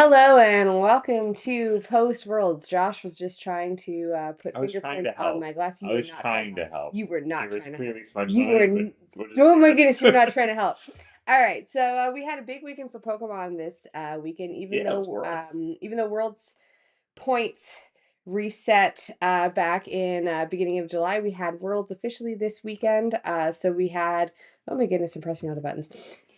Hello and welcome to Post Worlds. Josh was just trying to put I was trying to fingerprints on help. my glass. You I were was not trying to trying help. to help. You were There not was trying to help. clearly smudges You on were. it, but what is Oh my there? goodness, you were not trying to help. All right, so we had a big weekend for Pokemon this weekend. Yeah, it was worlds. Even though Worlds points reset back in beginning of July. We had Worlds officially this weekend. So we had, oh my goodness, I'm pressing all the buttons.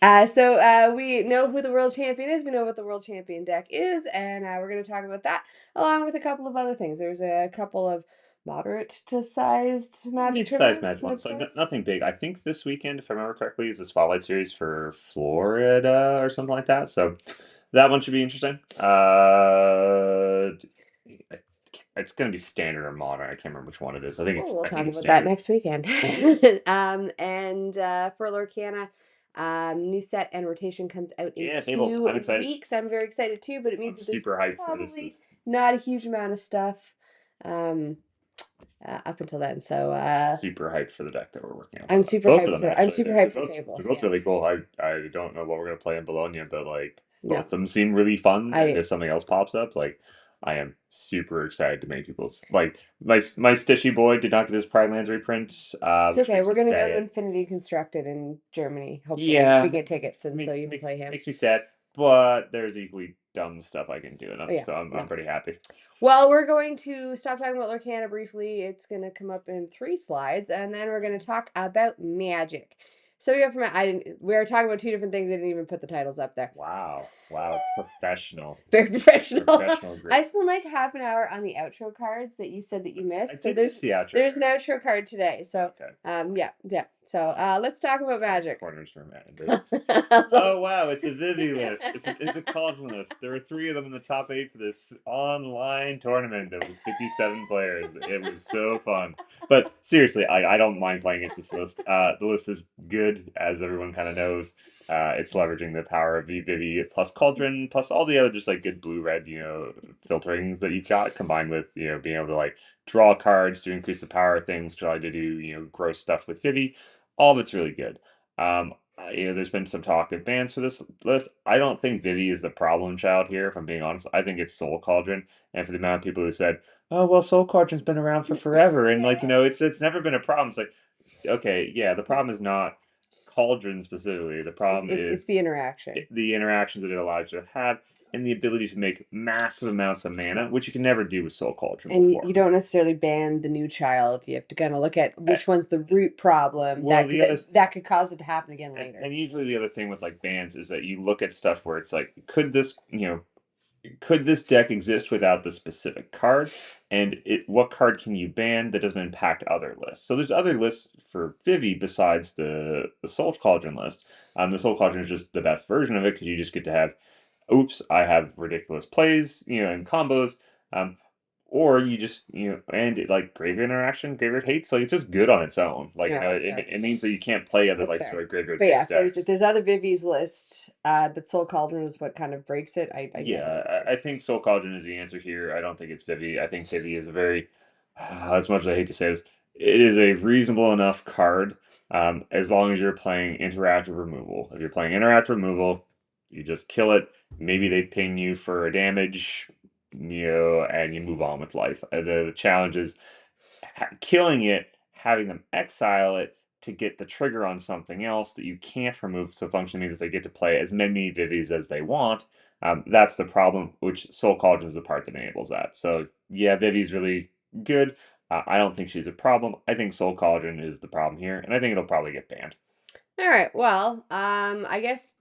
We know who the world champion is. We know what the world champion deck is, and we're going to talk about that along with a couple of other things. There's a couple of moderate to sized Magic Mid-sized tournaments, match ones, like mid-sized. nothing big. I think this weekend, if I remember correctly, is the Spotlight Series for Florida or something like that. So that one should be interesting. It's going to be standard or modern. I can't remember which one it is. Well, we'll I think talk it's about that standard. next weekend. And for Lorcana, new set and rotation comes out in Yeah, Fable. I'm 2 excited. weeks. I'm very excited too, but it I'm means that there's super hyped for this. probably not a huge amount of stuff um, up until then. So Super hyped for the deck that we're working on I'm for that. super Both of hyped them for I'm actually. super They're, they're hyped for both they're Fables. both Yeah, really cool. I don't know what we're gonna play in Bologna, but like both no, of them seem really fun. And I if something else pops up, like I am super excited to make people's like my Stitchy boy did not get his Pride Lands reprint, it's which okay. makes We're me gonna go to sad. Infinity Constructed in Germany. Hopefully, we Yeah, get tickets, and so makes you can makes play him. makes me sad, but there's equally dumb stuff I can do, and Oh yeah, I'm no. pretty happy. Well, we're going to stop talking about Lorcana briefly. It's going to come up in 3 slides, and then we're going to talk about magic. So we go from I didn't. We were talking about 2 different things. I didn't even put the titles up there. Wow, professional, Very professional. professional, I great. spent like half an hour on the outro cards that you said that you I missed. So did miss the outro there's an cards. outro card today. So Okay. yeah. So let's talk about magic. Corners from this. So- Oh wow, it's a Vivi list. It's a Cauldron list. There were 3 of them in the top 8 for this online tournament that was 57 players. It was so fun. But seriously, I don't mind playing against this list. The list is good, as everyone kind of knows. It's leveraging the power of Vivi plus Cauldron plus all the other just like good blue red filterings that you've got combined with being able to like draw cards to increase the power of things, try to do gross stuff with Vivi. All of it's really good. There's been some talk of bans for this list. I don't think Vivi is the problem child here, if I'm being honest. I think it's Soul Cauldron, and for the amount of people who said, "Oh well, Soul Cauldron's been around for forever," and like it's never been a problem. It's like, okay, yeah, the problem is not Cauldron specifically. The problem it's is the interaction. the interactions that it allows you to have, and the ability to make massive amounts of mana, which you can never do with Soul Cauldron And you before. don't necessarily ban the new child. You have to kind of look at Uh, which one's the root problem well, the other that could cause it to happen again later. and usually the other thing with like bans is that you look at stuff where it's like, could this deck exist without the specific card? And what card can you ban that doesn't impact other lists? So there's other lists for Vivi besides the Soul Cauldron list. The Soul Cauldron is just the best version of it because you just get to have, oops, I have ridiculous plays, and combos. Um, or you just, and like graveyard interaction, graveyard hates, like it's just good on its own. Like, Yeah, that's it, fair. it means that you can't play other That's like fair. sort of graveyard But yeah, based if decks. there's other Vivi's list, but Soul Cauldron is what kind of breaks it. I get it. Yeah, I think Soul Cauldron is the answer here. I don't think it's Vivi. I think Vivi is a very, as much as I hate to say this, it is a reasonable enough card, as long as you're playing interactive removal. If you're playing interactive removal, you just kill it. Maybe they ping you for a damage, and you move on with life. The challenge is killing it, having them exile it to get the trigger on something else that you can't remove. So function means that they get to play as many Vivis as they want. That's the problem, which Soul Cauldron is the part that enables that. So yeah, Vivi's really good. I don't think she's a problem. I think Soul Cauldron is the problem here, and I think it'll probably get banned. All right. Well, I guess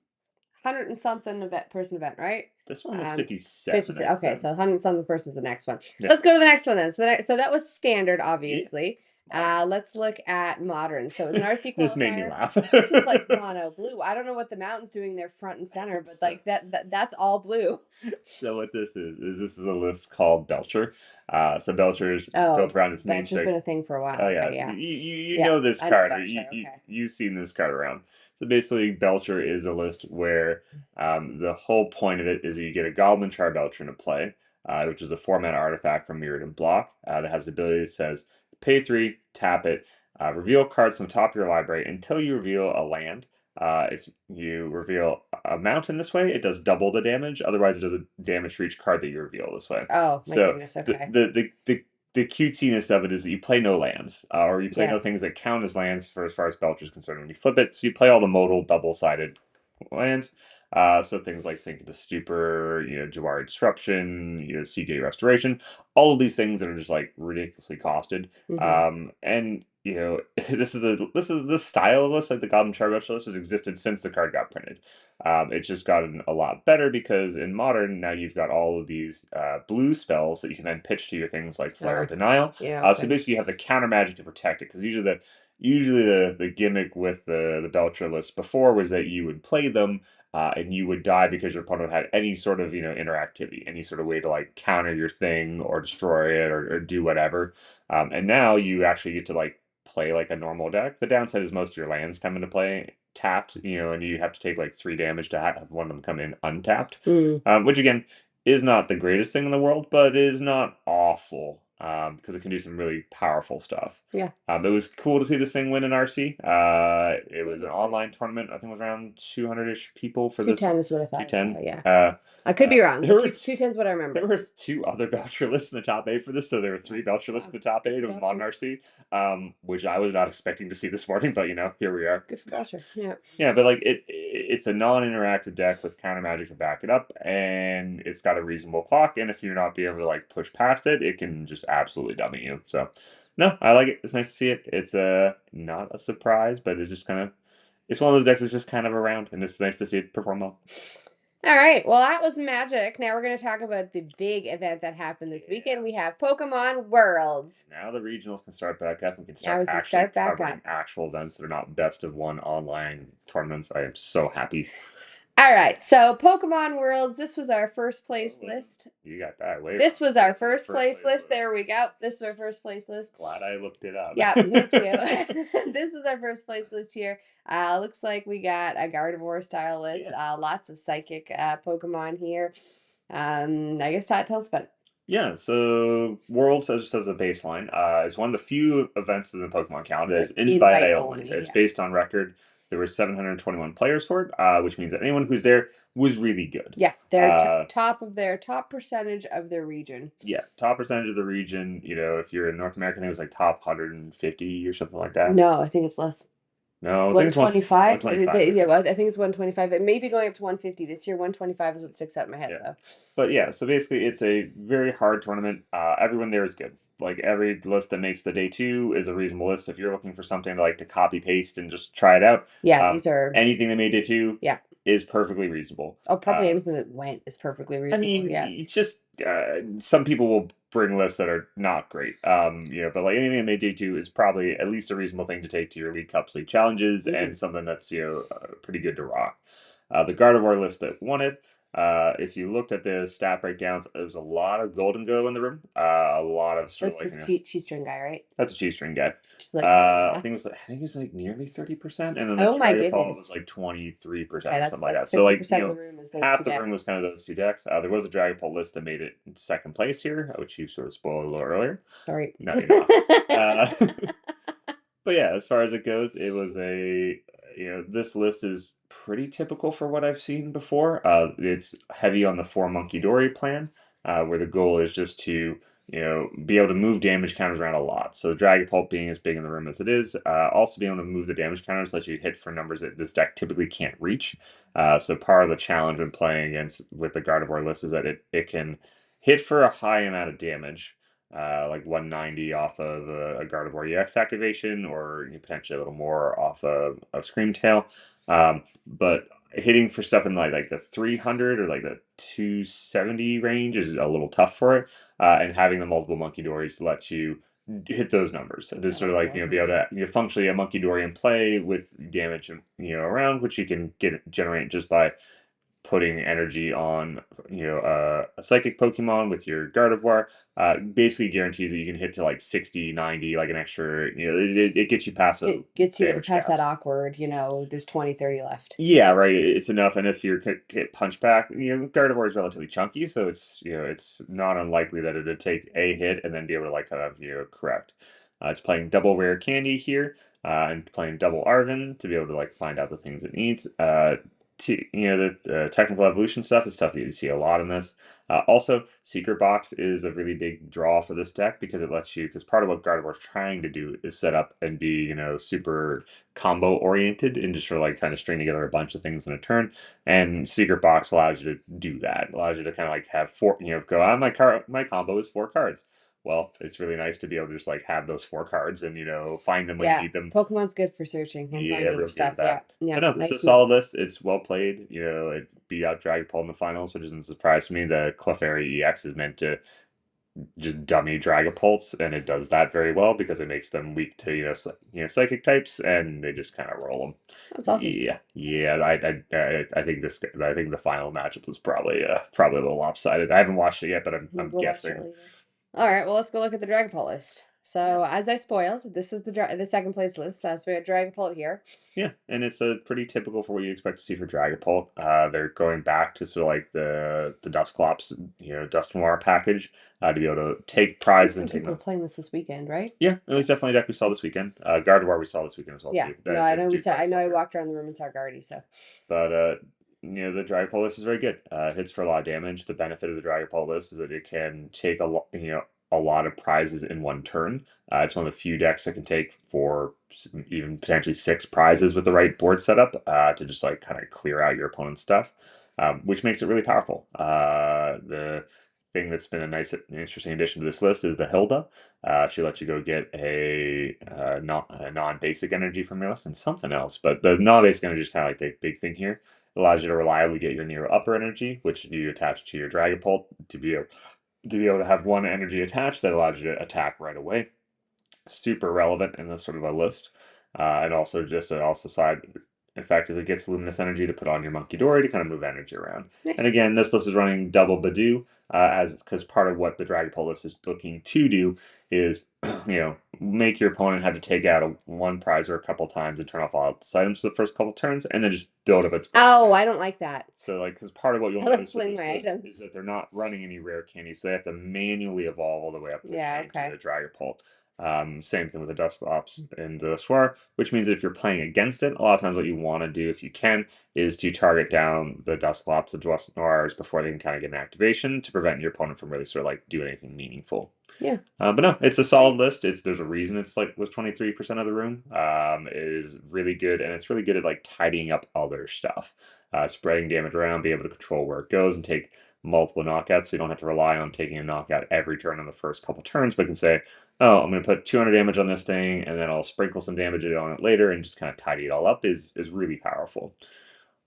100 and something event, right? This one was Um, 57, 50. I Okay, so think. 100 and something person's the next one. Yeah. Let's go to the next one then. So that was standard, Yeah. obviously. Modern. Let's look at modern. So it's an RC This made me qualifier. laugh. This is like mono blue. I don't know what the mountain's doing there front and center, but So, like that's all blue. so what this is a list called Belcher. So Belcher is built Oh, around its Belcher's been namesake. a thing for a Oh while. yeah, Okay, yeah. you know Yes, this I know card, or Belcher. Okay. you've seen this card around. So basically, Belcher is a list where the whole point of it is you get a Goblin Char Belcher into play, which is a 4-mana artifact from Mirrodin Block that has the ability that says pay 3, tap it, reveal cards from the top of your library until you reveal a land. If you reveal amount in this way, it does double the damage. Otherwise, it does a damage for each card that you reveal this way. Oh my So goodness. the Okay. the the the cutesiness of it is that you play no lands, or you play Yeah. no things that count as lands for as far as Belcher is concerned when you flip it. So you play all the modal double-sided lands. So things like Sink into Stupor, Jawari Disruption, CJ Restoration, all of these things that are just like ridiculously costed. Hmm. And this style of list, like the Goblin Charge list, has existed since the card got printed. It's just gotten a lot better because in Modern now you've got all of these blue spells that you can then pitch to your things like Flare of Denial. Yeah. So Okay. basically you have the counter magic to protect it, because usually the gimmick with the Belcher list before was that you would play them and you would die because your opponent had any sort of interactivity, any sort of way to like counter your thing or destroy it or do whatever. And now you actually get to like play like a normal deck. The downside is most of your lands come into play tapped, and you have to take like 3 damage to have one of them come in untapped, Mm. which again is not the greatest thing in the world, but is not awful, because it can do some really powerful stuff. Yeah. It was cool to see this thing win an RC. It was an online tournament. I think it was around 200-ish people for this 210 one. is what I thought. 210. Yeah. I could be wrong, There but were 210 is what I there remember. were 2 other Belcher lists in the top 8 for this, so there were 3 Belcher lists in the top 8 of Modern RC, which I was not expecting to see this morning, but here we are. Good for Belcher. Yeah. Yeah, but like it's a non-interactive deck with counter magic to back it up, and it's got a reasonable clock. And if you're not be able to like push past it, it can just absolutely dummy you. So, no, I like it. It's nice to see it. It's not a surprise, but it's one of those decks that's just kind of around, and it's nice to see it perform well. All right. Well, that was magic. Now we're going to talk about the big event that happened this weekend. We have Pokemon Worlds. Now the regionals can start back up. We can Now we start can actually start back covering up. actual events that are not best of one online tournaments. I am so happy. All right. So Pokemon Worlds, this was our first place list. You got that way. This was our first place list. There we go. This is our first place list. Glad I looked it up. Yeah, me too. This is our first place list here. Looks like we got a Gardevoir style list. Yeah. Lots of psychic Pokemon here. I guess Todd, tell us about it. Yeah, so Worlds, just as a baseline, is one of the few events in the Pokemon calendar that is invite only. It's Yeah. based on record. There were 721 players for it, which means that anyone who's there was really good. Yeah, they're top percentage of their region. Yeah, top percentage of the region. If you're in North America, I think it was like top 150 or something like that. No, I think it's less. No, I think it's 125. 125. Yeah, well, I think it's 125. It may be going up to 150 this year. 125 is what sticks out in my head, though. But yeah, so basically, it's a very hard tournament. Everyone there is good. Like every list that makes the day 2 is a reasonable list. If you're looking for something to copy paste and just try it out, yeah, these are anything that made day 2. Yeah. Is perfectly reasonable. Oh, probably anything that went is perfectly reasonable. I mean, yeah. It's just some people will bring lists that are not great. But like anything that made day 2 is probably at least a reasonable thing to take to your League Cups, League Challenges, and something that's pretty good to rock. The Gardevoir list that won it. If you looked at the stat breakdowns, there was a lot of Golden Go in the room. A lot of that's this cheese string guy, right? That's a cheese string guy. Like, I think it was like nearly 30%, and then the Dragapult was like 23%, or something like that. So like of the room is half the room was kind of those 2 decks. There was a Dragapult list that made it in second place here, which you sort of spoiled a little earlier. Sorry. No, you're not. But yeah, as far as it goes, it was this list is pretty typical for what I've seen before. It's heavy on the 4 Monkey Dory plan, where the goal is just to be able to move damage counters around a lot. So Dragapult being as big in the room as it is, also being able to move the damage counters lets you hit for numbers that this deck typically can't reach. So part of the challenge when playing with the Gardevoir list is that it can hit for a high amount of damage, like 190 off of a Gardevoir EX activation, or potentially a little more off of a Screamtail. But hitting for stuff in like the 300 or like the 270 range is a little tough for it. And having the multiple Monkey Dories lets you hit those numbers. Just sort of be able to functionally a Monkey Dory in play with damage around, which you can generate just by putting energy on a psychic Pokemon with your Gardevoir. Basically guarantees that you can hit to like 60, 90, like an extra, it gets you past it gets you past that awkward, there's 20, 30 left. Yeah, right. It's enough. And if you're get punch back, Gardevoir is relatively chunky, so it's not unlikely that it'd take a hit and then be able to kind of correct. It's playing double rare candy here, and playing double Arven to be able to find out the things it needs. the technical evolution stuff is stuff that you see a lot in this. Also, Secret Box is a really big draw for this deck because it lets you, because part of what Gardevoir's trying to do is set up and be, super combo oriented and just sort of like kind of string together a bunch of things in a turn. And Secret Box allows you to do that. It allows you to kind of like have four, go, my combo is 4 cards. Well, it's really nice to be able to just like have those 4 cards and find them when you Yeah, need them. Pokemon's good for searching and Yeah, finding real good stuff. at Yeah, that. yeah, But no, it's a nice. solid list. It's well played. It beat out Dragapult in the finals, which isn't a surprise to me. The Clefairy EX is meant to just dummy Dragapults, and it does that very well because it makes them weak to psychic types, and they just kind of roll them. That's awesome. Yeah. I think the final matchup was probably a little lopsided. I haven't watched it yet, but I'm We'll watch it guessing. later. All right, well, let's go look at the Dragapult list. So, as I spoiled, this is the second place list. So we have Dragapult here. Yeah, and it's a pretty typical for what you expect to see for Dragapult. They're going back to sort of like the Dusclops, Dust Noir package to be able to take prizes Some and take people are them. playing this weekend, right? Yeah, it was definitely a deck we saw this weekend. Gardevoir we saw this weekend as well Yeah. too. No, I know we saw. I know I walked around the room and saw Guardy. So, But the Dragapult list is very good. Hits for a lot of damage. The benefit of the Dragapult list is that it can take a lot of prizes in one turn. It's one of the few decks that can take even potentially 6 prizes with the right board setup to just like kind of clear out your opponent's stuff, which makes it really powerful. The thing that's been a nice, interesting addition to this list is the Hilda. She lets you go get a non-basic energy from your list and something else, but the non-basic energy is kind of like the big thing here. It allows you to reliably get your Nero upper energy, which you attach to your Dragapult to be able to have one energy attached that allows you to attack right away. Super relevant in this sort of a list. And also just also side effect is it gets luminous energy to put on your Monkey Dory to kind of move energy around. nice. And again, this list is running double Badoo, because part of what the Dragapult list is looking to do is make your opponent have to take out one prize or a couple times and turn off all its items for the first couple turns, and then just build up its. Oh, I don't like that. So like, because part of what you'll I like notice with playing this my list items. is that they're not running any rare candies, so they have to manually evolve all the way up the chain to the Dragapult. Same thing with the Dusclops and the Swar, which means if you're playing against it, a lot of times what you want to do, if you can, is to target down the Dusclops and Dust Noirs before they can kind of get an activation to prevent your opponent from really sort of like doing anything meaningful. Yeah. But no, it's a solid list. There's a reason it's like was 23% of the room. It is really good, and it's really good at like tidying up other stuff, spreading damage around, be able to control where it goes, and take multiple knockouts. So you don't have to rely on taking a knockout every turn on the first couple turns, but can say, oh, I'm going to put 200 damage on this thing, and then I'll sprinkle some damage on it later, and just kind of tidy it all up is really powerful.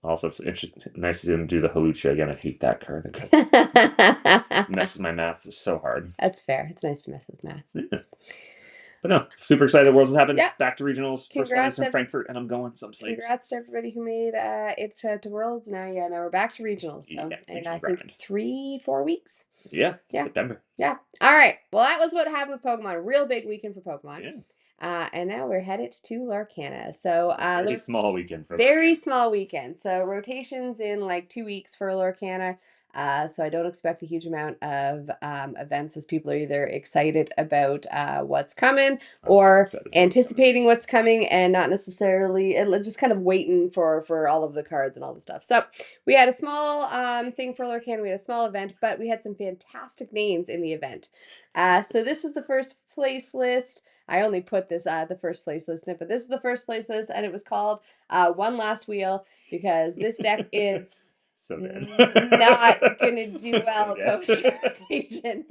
Also, it's nice to see them do the Halucha again. I hate that card. It messes my math so hard. That's fair. It's nice to mess with math. Yeah. But no, super excited. Worlds has happened. Yeah. Back to regionals. First one is in Frankfurt, and I'm going some slates. Congrats to everybody who made it to Worlds. Now we're back to regionals. So, and I think 3-4 weeks. Yeah, September. Yeah. All right. Well, that was what happened with Pokemon. A real big weekend for Pokemon. Yeah. And now we're headed to Lorcana. So very small weekend for very small weekend. So rotations in like 2 weeks for Lorcana. So I don't expect a huge amount of events as people are either excited about what's coming or anticipating what's coming and not necessarily just kind of waiting for all of the cards and all the stuff. So we had a small thing for Lorcana. We had a small event, but we had some fantastic names in the event. So this was the first place list. I only put this the first place list in it, but this is the first place list, and it was called One Last Wheel because this deck is so not gonna do well post-rotation.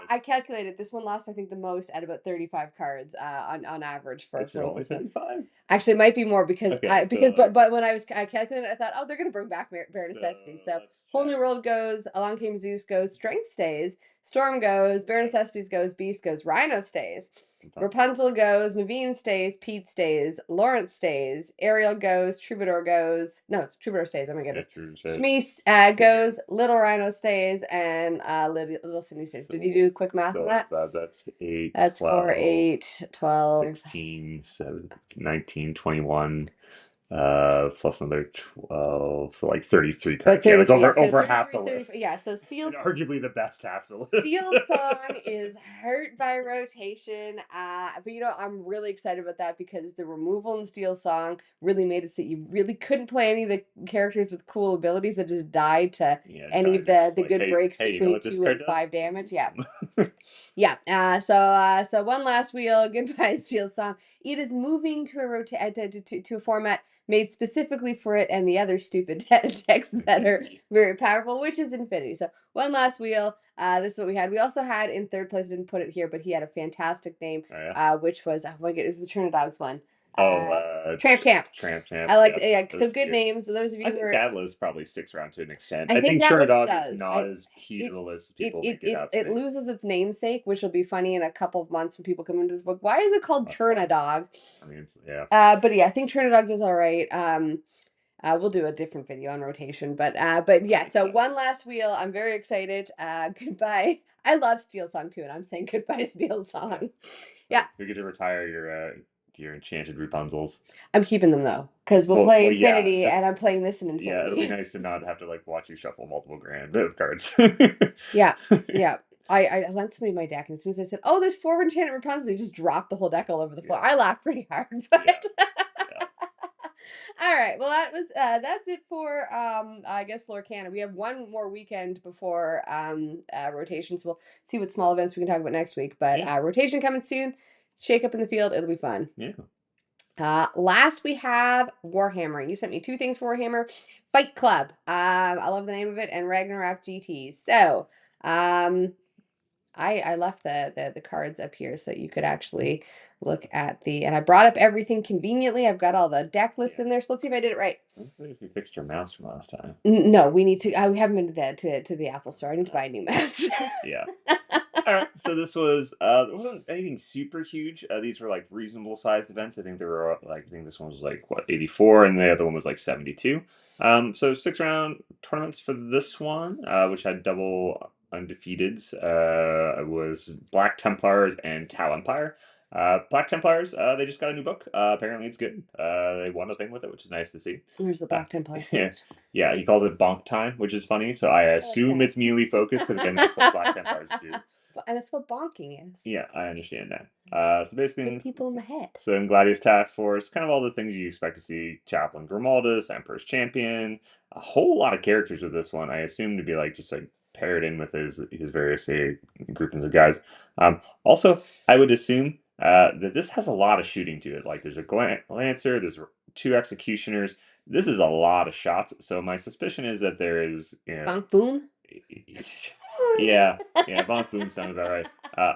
I calculated this one lost I think the most at about 35 cards on average for only 35. Actually, it might be more because but when I calculated I thought, oh, they're gonna bring back Bare Necessities. So Whole New World goes, Along Came Zeus goes, Strength stays, Storm goes, Bare Necessities goes, Beast goes, Rhino stays. Rapunzel goes, Naveen stays, Pete stays, Lawrence stays, Ariel goes, Troubadour goes. No, Troubadour stays. Oh my goodness. Shmi goes, Little Rhino stays, and Little Cindy stays. Did you do quick math on that? That's 8. That's 12, 4, 8, 12, 16, 7, 19, 21. Plus another 12, so like 33 But cards. Yeah, it's 33, yeah. over So over half the 33, list, 35. Yeah. So and arguably the best half the list. Steel Song is hurt by rotation. But I'm really excited about that because the removal in Steel Song really made it so that you really couldn't play any of the characters with cool abilities that just died to Yeah, any of died. You're just the like, good hey, breaks hey, you know between what this 2 card and does? 5 damage. Yeah. Boom. Yeah. So one last wheel. Goodbye, Steel Song. It is moving to a format made specifically for it and the other stupid decks that are very powerful, which is Infinity. So one last wheel. This is what we had. We also had in third place. Didn't put it here, but he had a fantastic name. Oh yeah. Which was, oh my god, it was the Turnidogs one. Oh, Tramp Champ. Tramp Champ. I like, Yep, yeah. So that's good cute. names. So those of I you who think are, that list probably sticks around to an extent. I I think think that list Chernodog is does. not as key to It the list as it people it make it it out to it be. loses its namesake, which will be funny in a couple of months when people come into this book. Why is it called That's fine. Churnadog? I mean, it's, yeah. But yeah, I think Trinidad does all right. We'll do a different video on rotation, but That yeah. makes So sense. one last wheel. I'm very excited. Goodbye. I love Steel Song too, and I'm saying goodbye, Steel Yeah. Song. So Yeah, you get to retire your enchanted Rapunzels. I'm keeping them though, because we'll Well, play well, yeah, Infinity, and just I'm playing this in yeah, it'll be Infinity. nice to not have to like watch you shuffle multiple grand of cards. Yeah, yeah. I lent somebody my deck, and as soon as I said, "Oh, there's 4 enchanted Rapunzels," they just dropped the whole deck all over the floor. Yeah, I laughed pretty hard, yeah, but yeah. all right. Well, that's it for I guess Lorcana. We have one more weekend before rotations. We'll see what small events we can talk about next week. But Yeah, rotation coming soon. Shake up in the field. It'll be fun. yeah. Last we have Warhammer. You sent me 2 things for Warhammer. Fight Club. I love the name of it, and Ragnarok GT. So I left the cards up here so that you could actually look at and I brought up everything conveniently. I've got all the deck lists Yeah. in there. So let's see if I did it right. Let's see if you fixed your mouse from last time. No, we need to. We haven't been to the Apple Store. I need to buy a new mouse. Yeah. All right. So this was there wasn't anything super huge. These were like reasonable sized events. I think there were like I think this one was like what 84, and the other one was like 72. So 6 round tournaments for this one, which had double undefeateds. It was Black Templars and Tau Empire. Black Templars, they just got a new book. Apparently it's good. They won a thing with it, which is nice to see. There's the Uh, Black Templars yeah, list. yeah, he calls it bonk time, which is funny. So I I like assume that. it's melee focused because again, that's what Black Templars do. And that's what bonking is. Yeah, I understand that. So Hit basically, people in the head. so in Gladius Task Force, kind of all the things you expect to see: Chaplain Grimaldus, Emperor's Champion, a whole lot of characters with this one. I assume to be like just like paired in with his various groupings of guys. Also, I would assume that this has a lot of shooting to it. Like there's a lancer, there's 2 executioners. This is a lot of shots. So my suspicion is that there is, Bonk boom. yeah, yeah, Bonk Boom sounds about right.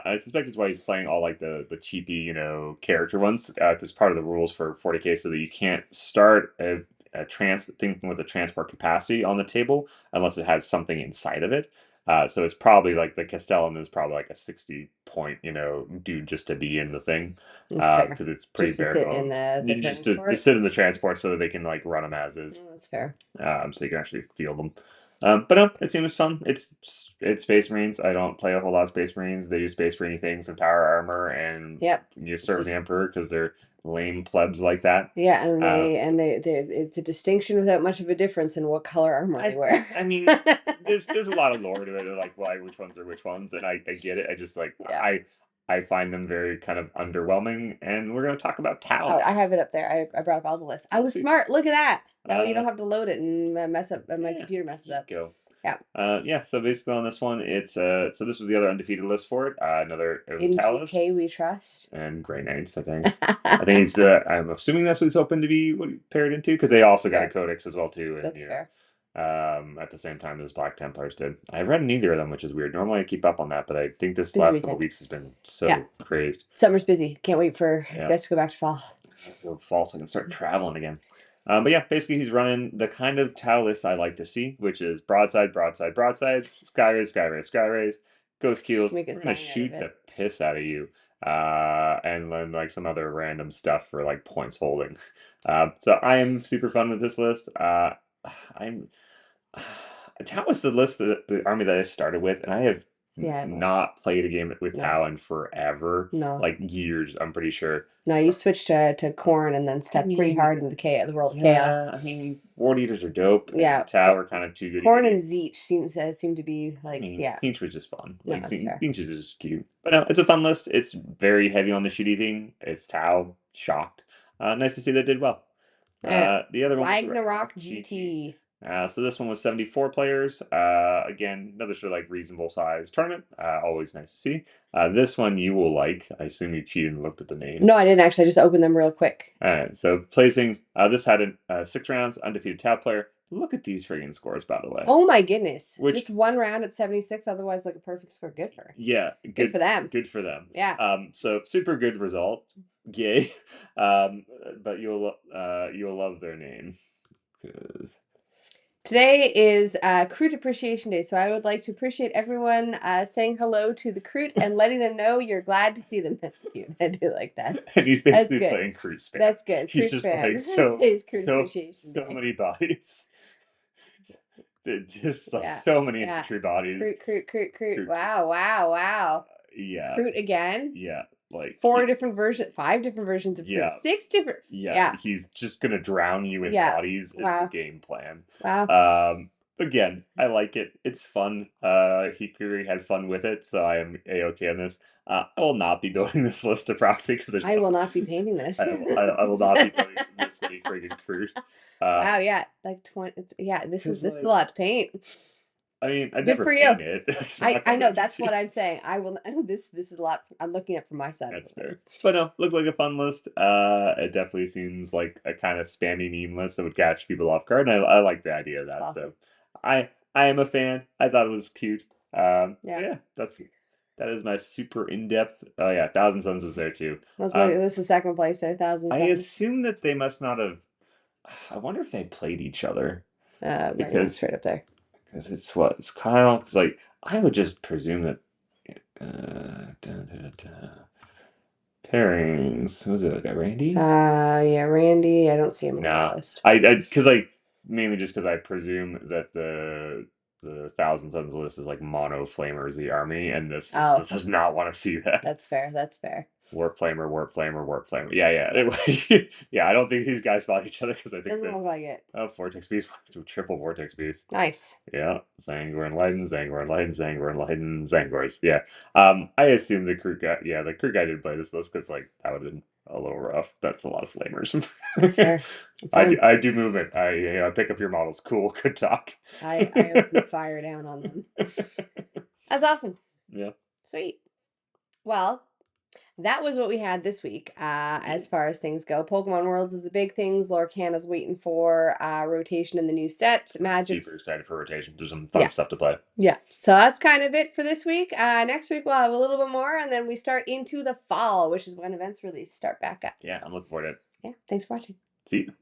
I suspect it's why he's playing all like the cheapy, character ones. It's part of the rules for 40K, so that you can't start a thing with a transport capacity on the table unless it has something inside of it. So it's probably like the Castellum is probably like a 60 point, dude just to be in the thing, That's fair. because it's pretty Just to bare sit in bones. the Just to transport. sit in the transport so that they can like run them as is, Oh, that's fair. so you can actually feel them. But no, it seems fun. It's Space Marines. I don't play a whole lot of Space Marines. They use Space Marine things and power armor, and Yep. you serve the Just Emperor because they're lame plebs like that. yeah, and Uh, they it's a distinction without much of a difference in what color armor they I wear. I mean, there's a lot of lore to it, like why which ones are which ones, and I get it. I just like Yeah. I find them very kind of underwhelming, and we're gonna talk about Tau Oh, I now. have it up there. I brought up all the lists. I Oh, was sweet. smart. Look at that. That way you Uh, don't have to load it and mess up. My yeah, computer there messes you up. go. Yeah. Yeah, so basically on this one, it's so this was the other undefeated list for it. It was a In Tau list GK we trust. and Grey Knights, I think. I think he's I'm assuming that's what he's hoping to be paired into because they also got a Fair. Codex as well too, and That's fair. at the same time as Black Templars did. I've read neither of them, which is weird. Normally I keep up on that, but I think this Busy last couple weekend. weeks has been Yeah. so crazed. Summer's busy. Can't wait for you Yeah, guys to go back to fall. go fall so I can start traveling again. But yeah, basically he's running the kind of Tau list I like to see, which is broadside, broadside, broadsides, sky rays, sky rays, sky rays, ghost keels. Make a We're gonna sign out of shoot it. the piss out of you, and then like some other random stuff for like points holding. So I am super fun with this list. I'm Tau was the list that the army that I started with, and I have Yeah, not played a game with No. Tau in forever. No. Like years, I'm pretty sure. No, you switched to corn and then stepped pretty hard into the world of chaos. I mean, Ward Eaters are dope. Yeah, And Tau are kind of too good. Corn and Zeech seem to be I like, mean, yeah. Zinch was just fun. No, Like, that's fair. Zinch is just cute. But no, it's a fun list. It's very heavy on the shitty thing. It's Tau. Shocked. Nice to see they did well. The other one was Ragnarok GT. So this one was 74 players. Again, another sort of like reasonable size tournament. Always nice to see. This one you will like. I assume you cheated and looked at the name. No, I didn't actually. I just opened them real quick. All right. So placings. This had 6 rounds, undefeated Tau player. Look at these friggin' scores, by the way. Oh my goodness! Just 1 round at 76. Otherwise, like a perfect score. Good for. Yeah, good for them. Good for them. Yeah. So super good result. Yay. But you'll love their name. Today is Crute Appreciation Day, so I would like to appreciate everyone saying hello to the Crute and letting them know you're glad to see them. That's cute. I do like that. And he's basically playing Crute spam. That's good. He's just playing so many bodies. Just like so many infantry bodies. Crute. Wow. Yeah. Crute again. Yeah. Like 5 different versions of Crute. 6 different. Yeah. He's just gonna drown you in bodies is the game plan. Wow. Again, I like it. It's fun. He clearly had fun with it, so I am a-okay on this. I will not be building this list to proxy because I will not be painting this. I will not be building this many friggin' Crute. Wow, yeah, like 20. Yeah, this is a lot to paint. I mean, I Good never for you. paint it. I know that's what I'm saying. I will. This is a lot. I'm looking at from my side. That's fair. But no, looked like a fun list. It definitely seems like a kind of spammy meme list that would catch people off guard. And I like the idea of that. Awesome. So I am a fan. I thought it was cute. Yeah, that is my super in-depth. Oh yeah, Thousand Suns was there too. This is second place there. Thousand Suns. I assume that they must not have. I wonder if they played each other. Because straight up there. Because it's Kyle. Because like I would just presume that. Pairings. Was it like Randy? Yeah, Randy. I don't see him on the list. I because mainly just because I presume that the Thousand Suns list is like mono flamers the army, and this does not want to see that. That's fair. Warp flamer. Yeah. Yeah, I don't think these guys fought each other because I think doesn't look like it. Oh, vortex beast, triple vortex beast. Nice. Yeah, Zangor and Leiden, Zangors. Yeah. I assume the crew guy. Yeah, the crew guy didn't play this list because like that would have been a little rough. That's a lot of flamers. That's fair. I do movement. I pick up your models. Cool. Good talk. I open fire down on them. That's awesome. Yeah. Sweet. Well, that was what we had this week as far as things go. Pokemon Worlds is the big things. Lorcana's waiting for rotation in the new set. Magic's super excited for rotation. There's some fun stuff to play. Yeah. So that's kind of it for this week. Next week we'll have a little bit more, and then we start into the fall, which is when events release start back up. Yeah, I'm looking forward to it. Yeah. Thanks for watching. See you.